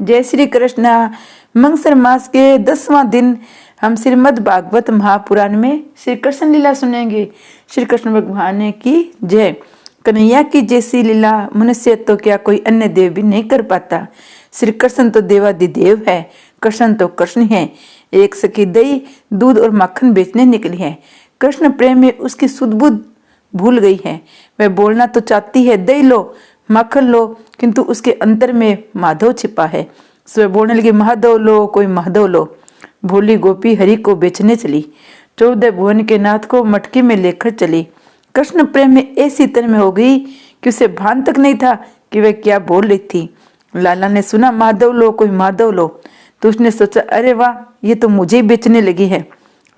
जय श्री कृष्णा। मंगसर मास के 10वां दिन हम श्रीमद् भागवत महापुराण में श्री कृष्ण लीला सुनेंगे। श्री कृष्ण भगवान की जय। कन्हैया की जैसी लीला मनुष्य तो क्या कोई अन्य देव भी नहीं कर पाता। श्री कृष्ण तो देवादिदेव है, कृष्ण तो कृष्ण है। एक सखी दही दूध और माखन बेचने निकली है। कृष्ण प्रेम में उसकी सुध बुध भूल गई है। वह बोलना तो चाहती है दही लो माखन लो, किंतु उसके अंतर में माधव छिपा है। वह बोलने लगी महाधव लो कोई महाधव लो। भोली गोपी हरि को बेचने चली। 14 भुवन के नाथ को मटकी में लेकर चली। कृष्ण प्रेम में ऐसी तरह में हो गई कि उसे भान तक नहीं था कि वह क्या बोल रही थी। लाला ने सुना माधव लो कोई माधव लो, तो उसने सोचा अरे वाह ये तो मुझे ही बेचने लगी है।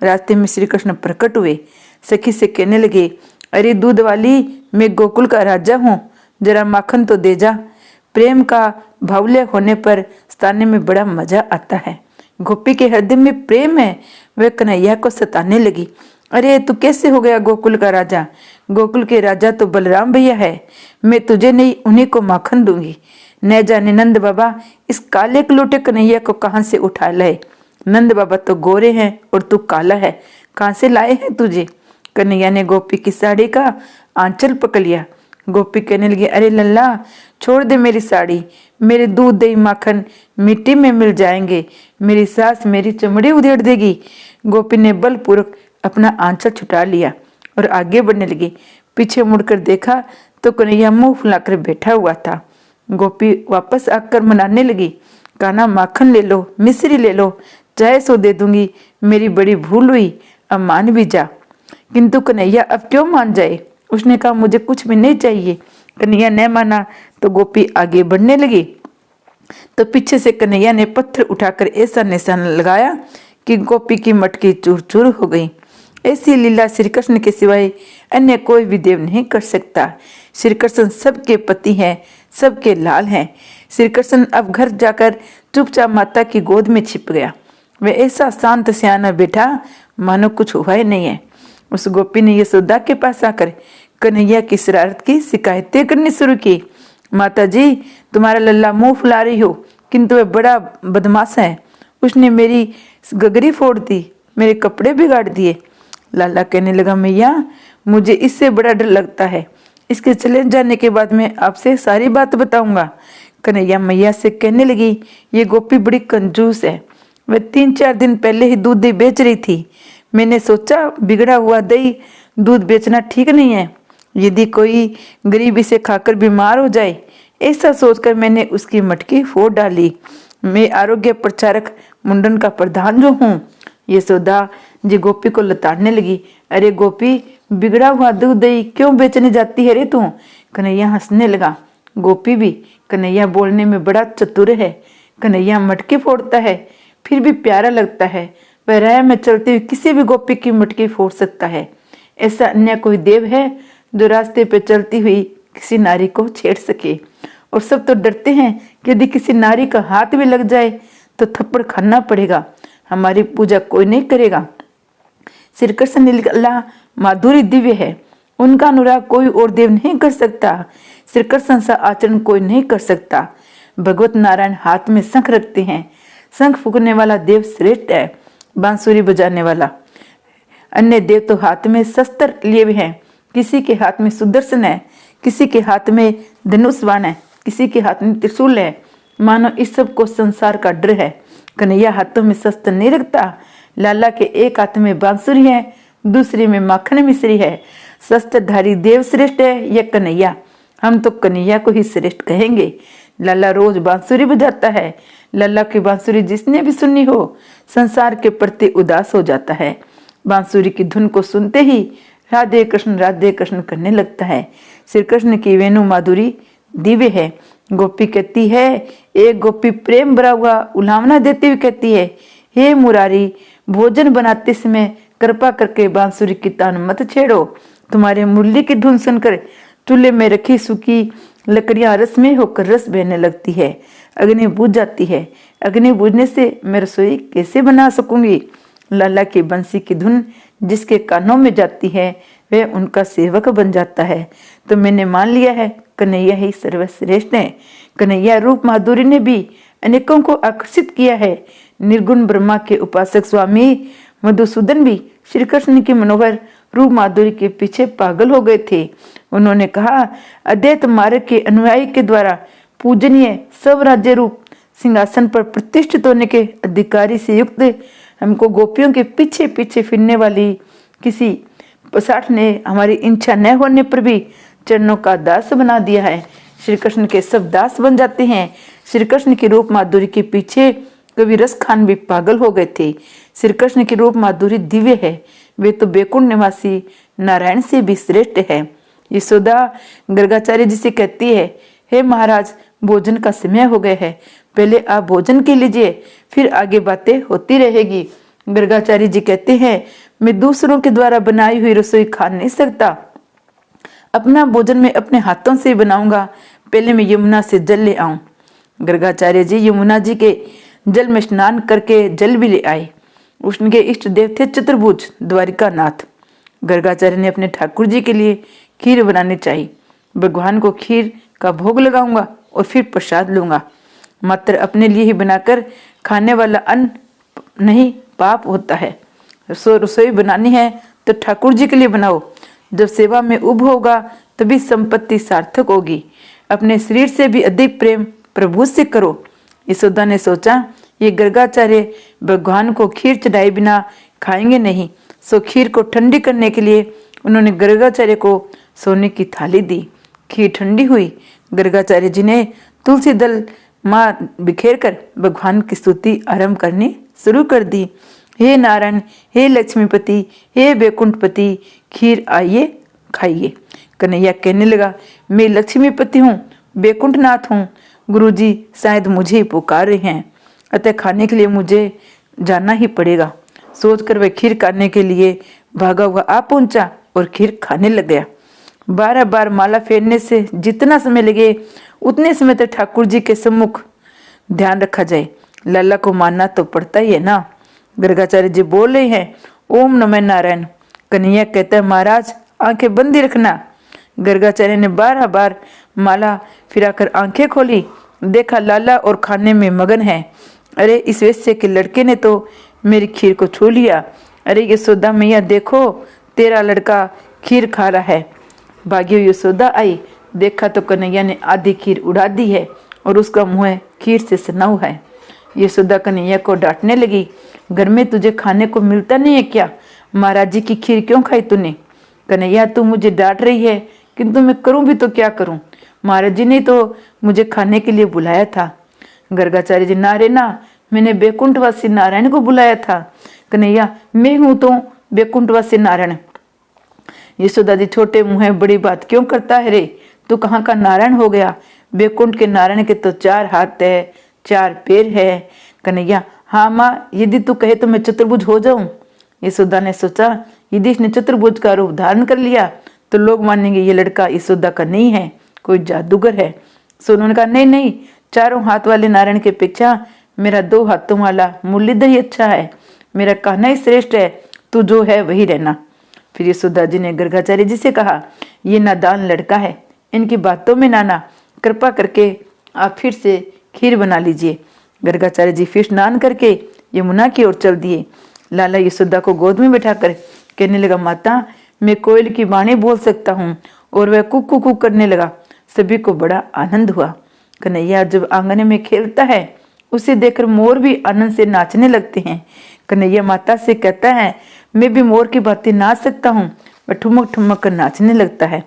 रास्ते में श्री कृष्ण प्रकट हुए। सखी से कहने लगे अरे दूध वाली मैं गोकुल का राजा हूँ, जरा माखन तो दे जा। प्रेम का भावल्य होने पर सताने में बड़ा मजा आता है। गोपी के हृदय में प्रेम है। वह कन्हैया को सताने लगी। अरे तू कैसे हो गया गोकुल का राजा? गोकुल के राजा तो बलराम भैया है। मैं तुझे नहीं उन्हीं को माखन दूंगी। न जाने नंद बाबा इस काले कलूटे कन्हैया को कहाँ से उठा लाए। नंद बाबा तो गोरे हैं और तू काला है, कहाँ से लाए हैं तुझे? कन्हैया ने गोपी की साड़ी का आंचल पकड़ लिया। गोपी कहने लगी अरे लल्ला छोड़ दे मेरी साड़ी, मेरे दूध दही माखन मिट्टी में मिल जाएंगे, मेरी सास मेरी चमड़ी उधेड़ देगी। गोपी ने बलपूर्वक अपना आंचल छुटा लिया और आगे बढ़ने लगी। पीछे मुड़कर देखा तो कन्हैया मुंह फुलाकर बैठा हुआ था। गोपी वापस आकर मनाने लगी, काना माखन ले लो मिश्री ले लो, चाहे सो दे दूंगी, मेरी बड़ी भूल हुई, अब मान भी जा। किंतु कन्हैया अब क्यों मान जाए? उसने कहा मुझे कुछ भी नहीं चाहिए। कन्हैया न माना तो गोपी आगे बढ़ने लगी। तो पीछे से कन्हैया ने पत्थर उठाकर ऐसा निशान लगाया कि गोपी की मटकी चूर चूर हो गई। ऐसी लीला श्री कृष्ण के सिवाय अन्य कोई भी देव नहीं कर सकता। श्री कृष्ण सबके पति हैं, सबके लाल हैं। श्री कृष्ण अब घर जाकर चुपचाप माता की गोद में छिप गया। वह ऐसा शांत सियाना बैठा मानो कुछ हुआ ही नहीं है। उस गोपी ने यशोदा के पास आकर कन्हैया की शरारत की शिकायतें करनी शुरू की। माता जी तुम्हारा लल्ला मुंह फुला रही हो, किंतु वह बड़ा बदमाश है। उसने मेरी गगरी फोड़ दी, मेरे कपड़े बिगाड़ दिए। लाला कहने लगा मैया मुझे इससे बड़ा डर लगता है। इसके चले जाने के बाद मैं आपसे सारी बात बताऊंगा। कन्हैया मैया से कहने लगी ये गोपी बड़ी कंजूस है। वह 3-4 दिन पहले ही दूध दही बेच रही थी। मैंने सोचा बिगड़ा हुआ दही दूध बेचना ठीक नहीं है, यदि कोई गरीब इसे खाकर बीमार हो जाए, ऐसा सोचकर मैंने उसकी मटकी फोड़ डाली। मैं आरोग्य प्रचारक मुंडन का प्रधान जो हूँ। यशोदा जी गोपी को लताड़ने लगी। अरे गोपी बिगड़ा हुआ दूध दही क्यों बेचने जाती है रे तू? कन्हैया हंसने लगा। गोपी भी कन्हैया बोलने में बड़ा चतुर है। कन्हैया मटकी फोड़ता है फिर भी प्यारा लगता है। वह राह में चलते हुए किसी भी गोपी की मटकी फोड़ सकता है। ऐसा अन्य कोई देव है जो रास्ते पे चलती हुई किसी नारी को छेड़ सके? और सब तो डरते हैं कि यदि किसी नारी का हाथ भी लग जाए तो थप्पड़ खाना पड़ेगा, हमारी पूजा कोई नहीं करेगा। श्री कृष्ण लीला माधुरी दिव्य है, उनका अनुराग कोई और देव नहीं कर सकता। श्री कृष्ण सा आचरण कोई नहीं कर सकता। भगवत नारायण हाथ में शंख रखते हैं। शंख फूकने वाला देव श्रेष्ठ है, बांसुरी बजाने वाला। अन्य देव तो हाथ में शस्त्र लिए हुए हैं। किसी के हाथ में सुदर्शन है, किसी के हाथ में धनुष बाण है, किसी के हाथ में त्रिशूल है। मानो इस सब को संसार का डर है। कन्हैया हाथों में शस्त्र नहीं रखता। लाला के एक हाथ में बांसुरी है, दूसरी में माखन मिश्री है। शस्त्रधारी देव श्रेष्ठ है या कन्हैया? हम तो कन्हैया को ही श्रेष्ठ कहेंगे। लाला रोज बांसुरी बजाता है। लाला की बांसुरी जिसने भी सुनी हो संसार के प्रति उदास हो जाता है। बांसुरी की धुन को सुनते ही राधे कृष्ण करने लगता है। श्री कृष्ण की वेणु माधुरी दिव्य है। गोपी कहती है, एक गोपी प्रेम भरा हुआ उलावना देती हुई कहती है, हे मुरारी भोजन बनाते समय कृपा करके बांसुरी की तान मत छेड़ो। तुम्हारे मुरली की धुन सुनकर चूल्हे में रखी सूखी लकड़ियां रस में होकर रस बहने लगती है, अग्नि बुझ जाती है। अग्नि बुझने से मैं रसोई कैसे बना सकूंगी? लाला की बंसी की धुन जिसके कानों में जाती है वह उनका सेवक बन जाता है। तो मैंने मान लिया है कन्हैया ही सर्वश्रेष्ठ है। कन्हैया रूप माधुरी ने भी अनेकों को आकर्षित किया है। निर्गुण ब्रह्मा के उपासक स्वामी मधुसूदन भी श्री कृष्ण की मनोहर रूप माधुरी के पीछे पागल हो गए थे। उन्होंने कहा, अद्वैत मार्ग के अनुयायी के द्वारा पूजनीय सब राज्य रूप सिंहासन पर प्रतिष्ठित होने के अधिकारी से युक्त हमको गोपियों के पीछे पीछे फिरने वाली किसी पसाठ ने हमारी इच्छा न होने पर भी चरणों का दास बना दिया है। श्री कृष्ण के सब दास बन जाते हैं। श्री कृष्ण की रूप माधुरी के पीछे कवि रस खान भी पागल हो गए थे। श्री कृष्ण की रूप माधुरी दिव्य है, वे तो बैकुंठ निवासी नारायण से भी श्रेष्ठ है। यशोदा गर्गाचार्य जी से कहती है, हे महाराज, भोजन का समय हो गया है, पहले आप भोजन के लीजिए, फिर आगे बातें होती रहेगी। गर्गाचार्य जी कहते हैं, मैं दूसरों के द्वारा बनाई हुई रसोई खा नहीं सकता, अपना भोजन मैं अपने हाथों से बनाऊंगा, पहले मैं यमुना से जल ले आऊं। गर्गाचार्य जी यमुना जी के जल में स्नान करके जल भी ले आए। उनके इष्ट देव थे चतुर्भुज द्वारिका नाथ। गर्गाचार्य ने अपने ठाकुर जी के लिए खीर बनानी चाहिए। भगवान को खीर का भोग लगाऊंगा और फिर प्रसाद लूंगा। मात्र अपने लिए ही बनाकर खाने वाला अन्न नहीं, पाप होता है। रसोई बनानी है तो ठाकुर जी के लिए बनाओ। जब सेवा में उब होगा तभी संपत्ति सार्थक होगी। अपने शरीर से भी अधिक प्रेम प्रभु से करो। यशोदा ने सोचा, ये गर्गाचार्य भगवान को खीर चढ़ाए बिना खाएंगे नहीं, सो खीर को ठंडी करने के लिए उन्होंने गर्गाचार्य को सोने की थाली दी। खीर ठंडी हुई। गर्गाचार्य जी ने तुलसी दल माँ बिखेर कर भगवान की स्तुति आरंभ करनी शुरू कर दी। हे नारायण, हे लक्ष्मीपति, हे बैकुंठपति, खीर आइए खाइए। कन्हैया कहने लगा, मैं लक्ष्मीपति हूँ, बैकुंठनाथ हूँ, गुरुजी शायद मुझे ही पुकार रहे हैं, अतः खाने के लिए मुझे जाना ही पड़ेगा। सोचकर वह खीर खाने के लिए भागा हुआ आ पहुंचा और खीर खाने लग गया। 12 बार माला फेरने से जितना समय लगे उतने समय तक ठाकुर जी के सम्मुख ध्यान रखा जाए। लाला को मानना तो पड़ता ही है ना। गर्गाचार्य जी बोल रहे हैं, ओम नमः नारायण। कन्हैया कहता है, महाराज आंखें बंद ही रखना। गर्गाचार्य ने 12 बार माला फिराकर आंखें खोली, देखा लाला और खाने में मगन है। अरे इस वैश्य के लड़के ने तो मेरी खीर को छू लिया। अरे यशोदा मैया देखो, तेरा लड़का खीर खा रहा है। भाग्य यशोदा आई, देखा तो कन्हैया ने आधी खीर उड़ा दी है और उसका मुंह खीर से सना हुआ है। यशोदा कन्हैया को डांटने लगी, घर में तुझे खाने को मिलता नहीं है क्या? महाराज जी की खीर क्यों खाई तूने? कन्हैया तू मुझे डांट रही है, किंतु मैं करूं भी तो क्या करूं? महाराज जी ने तो मुझे खाने के लिए बुलाया था। गर्गाचार्य जी, ना रे ना, मैंने बैकुंठवासी नारायण को बुलाया था। कन्हैया, मैं हूं तो बैकुंठवासी नारायण। यशोदा जी, छोटे मुंह है, बड़ी बात क्यों करता है रे? तू कहाँ का नारायण हो गया? बैकुंठ के नारायण के तो 4 हाथ है, 4 पैर है। कन्हैया, हाँ माँ, यदि तू कहे तो मैं चतुर्भुज हो जाऊं। यशोदा ने सोचा, यदि इसने चतुर्भुज का रूप धारण कर लिया तो लोग मानेंगे ये लड़का यशोदा का नहीं है, कोई जादूगर है। सो उन्होंने कहा, नहीं नहीं, 4 हाथ वाले नारायण के अपेक्षा मेरा 2 हाथों वाला मुरलीधर ही अच्छा है, मेरा कहना ही श्रेष्ठ है, तू जो है वही रहना। फिर यशोदा जी ने गर्गाचार्य जी से कहा, ये नादान लड़का है, इनकी बातों में नाना, कृपा करके आप फिर से खीर बना लीजिए। गर्गाचार्य जी फिर स्नान करके यमुना की ओर चल दिए। लाला यशोदा को गोद में बैठाकर कहने लगा, माता मैं कोयल की वाणी बोल सकता हूँ। और वह कुक कुक करने लगा। सभी को बड़ा आनंद हुआ। कन्हैया जब आंगन में खेलता है उसे देखकर मोर भी आनंद से नाचने लगते हैं। कन्हैया माता से कहता है, मैं भी मोर की बातें नाच सकता हूँ। वह ठुमक ठुमक कर नाचने लगता है।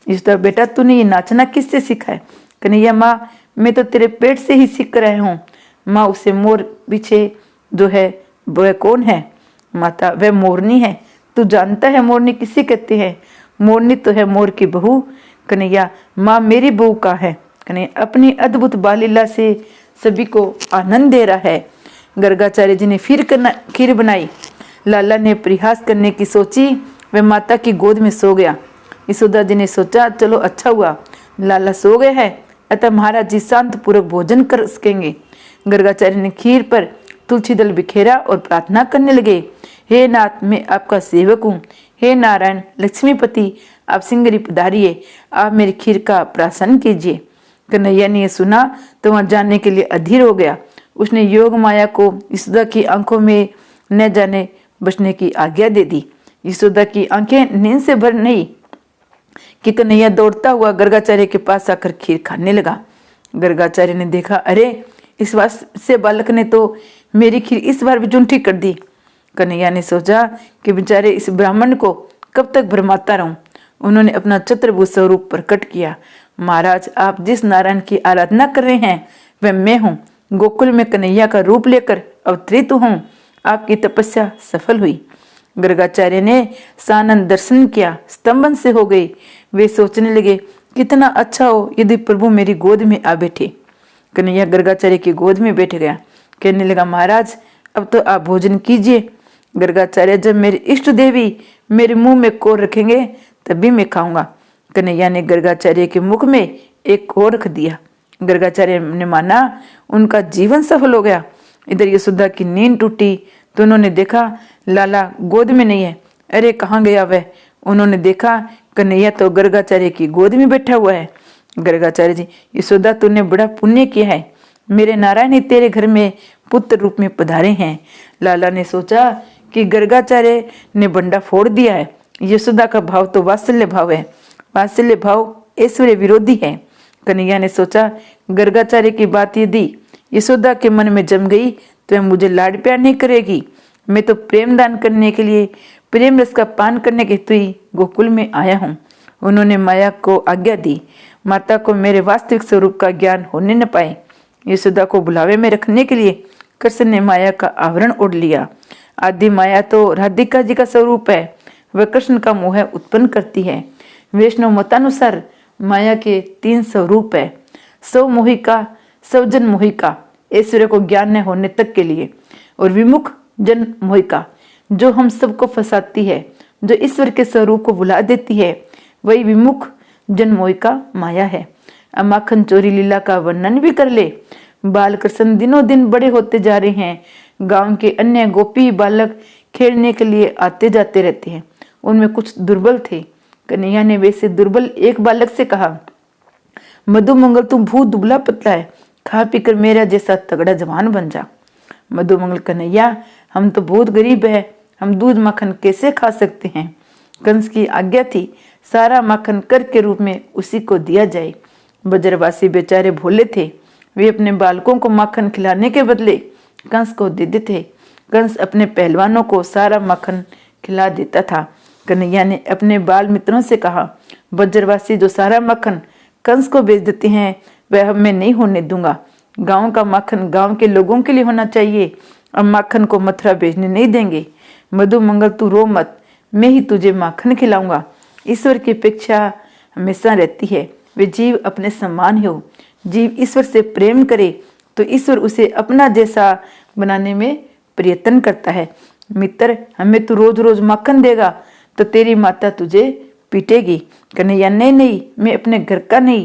इस तरह, बेटा तूने ये नाचना किससे सीखा है? कन्हैया, माँ मैं तो तेरे पेट से ही सीख रहा हूँ। माँ, उसे मोर पीछे जो है वह कौन है? माता, वह मोरनी है। तू जानता है मोरनी किसे कहते हैं? मोरनी तो है मोर की बहू। कन्हैया, माँ मेरी बहू का है। कन्हैया अपनी अद्भुत बालीला से सभी को आनंद दे रहा है। गर्गाचार्य जी ने फिर खीर बनाई। लाला ने परिहास करने की सोची, वह माता की गोद में सो गया। यशोदा जी ने सोचा, चलो अच्छा हुआ लाला सो गया है, अतः महाराज जी शांत पूर्वक भोजन कर सकेंगे। गर्गाचार्य ने खीर पर तुलसी दल बिखेरा और प्रार्थना करने लगे, हे नाथ मैं आपका सेवक हूँ। हे नारायण लक्ष्मीपति, आप सिंगरी पधारिए, आप मेरी खीर का प्राशन कीजिए। कन्हैया ने यह सुना तो वहां जाने के लिए अधीर हो गया। उसने योग माया को यशोदा की आंखों में न जाने बसने की आज्ञा दे दी। यशोदा की आंखें नींद से भर नहीं कि कन्हैया दौड़ता हुआ गर्गाचार्य के पास आकर खीर खाने लगा। गर्गाचार्य ने देखा, अरे इस बार से बालक ने तो मेरी खीर इस बार भी जूठी कर दी। कन्हैया ने सोचा कि बेचारे इस ब्राह्मण को कब तक भरमाता रहूं। उन्होंने अपना चतुर्भुज स्वरूप प्रकट किया। महाराज, आप जिस नारायण की आराधना कर रहे हैं वह मैं हूँ। गोकुल में कन्हैया का रूप लेकर अवतरित हूँ। आपकी तपस्या सफल हुई। गर्गाचार्य ने सानंद दर्शन किया, स्तंभन से हो गए। वे सोचने लगे, कितना अच्छा हो यदि प्रभु मेरी गोद में आ बैठे। कन्हैया गर्गाचार्य की गोद में बैठ गया। कहने लगा, महाराज अब तो आप भोजन कीजिए। गर्गाचार्य, जब मेरे इष्ट देवी मेरे मुंह में कोर रखेंगे तभी मैं खाऊंगा। कन्हैया ने गर्गाचार्य के मुख में एक कोर रख दिया। गर्गाचार्य ने माना उनका जीवन सफल हो गया। इधर यशोदा की नींद टूटी तो उन्होंने देखा लाला गोद में नहीं है। अरे कहाँ गया वह? उन्होंने देखा कन्हैया तो गर्गाचार्य की गोद में बैठा हुआ है। गर्गाचार्य जी, यशोदा तूने बड़ा पुण्य किया है। मेरे नारायण ही तेरे घर में पुत्र रूप में पधारे हैं। लाला ने सोचा कि गर्गाचार्य ने बंडा फोड़ दिया है। यशोदा का भाव तो वात्सल्य भाव है। वात्सल्य भाव ऐश्वर्य विरोधी है। कन्हैया ने सोचा, गर्गाचार्य की बात यदि यशोदा के मन में जम गई तो वह मुझे लाड प्यार नहीं करेगी। मैं तो प्रेम दान करने के लिए, प्रेम रस का पान करने के हेतु ही गोकुल में आया हूँ। उन्होंने माया को आज्ञा दी, माता को मेरे वास्तविक स्वरूप का ज्ञान होने न पाए। यशोदा को बुलावे में रखने के लिए कृष्ण ने माया का आवरण ओढ़ लिया। आदि माया तो राधिका जी का स्वरूप है। वह कृष्ण का मोह उत्पन्न करती है। वैष्णव मतानुसार माया के 3 स्वरूप है। सौ मोहिका, सौजन मोहिका ऐश्वर्य को ज्ञान न होने तक के लिए, और विमुख जन मोहिका जो हम सबको फंसाती है, जो ईश्वर के स्वरूप को भुला देती है, वही विमुख जन मोहिका माया है। अमाखन चोरी लीला का वर्णन भी कर ले। बाल कृष्ण दिनों दिन बड़े होते जा रहे हैं। गांव के अन्य गोपी बालक खेलने के लिए आते जाते रहते हैं। उनमें कुछ दुर्बल थे। कन्हैया ने वैसे दुर्बल एक बालक से कहा, मधुमंगल तू बहुत दुबला पतला है, खा पीकर मेरा जैसा तगड़ा जवान बन जा। मधुमंगल, कन्हैया हम तो बहुत गरीब है, हम दूध माखन कैसे खा सकते हैं। कंस की आज्ञा थी सारा माखन कर के रूप में उसी को दिया जाए। ब्रजवासी बेचारे भोले थे। वे अपने बालकों को माखन खिलाने के बदले कंस को दे देते। कंस अपने पहलवानों को सारा माखन खिला देता था। कन्हैया ने अपने बाल मित्रों से कहा, ब्रजवासी जो सारा माखन कंस को बेच देते हैं वह मैं नहीं होने दूंगा। गांव का माखन गांव के लोगों के लिए होना चाहिए। अब माखन को मथुरा बेचने नहीं देंगे। मधुमंगल तू रो मत, मैं ही तुझे माखन खिलाऊंगा। ईश्वर की अपेक्षा हमेशा रहती है। वे जीव अपने समान हो। जीव ईश्वर से प्रेम करे तो ईश्वर उसे अपना जैसा बनाने में प्रयत्न करता है। मित्र, हमें तू रोज रोज माखन देगा तो तेरी माता तुझे पीटेगी। कन्हैया, नहीं नहीं, मैं अपने घर का नहीं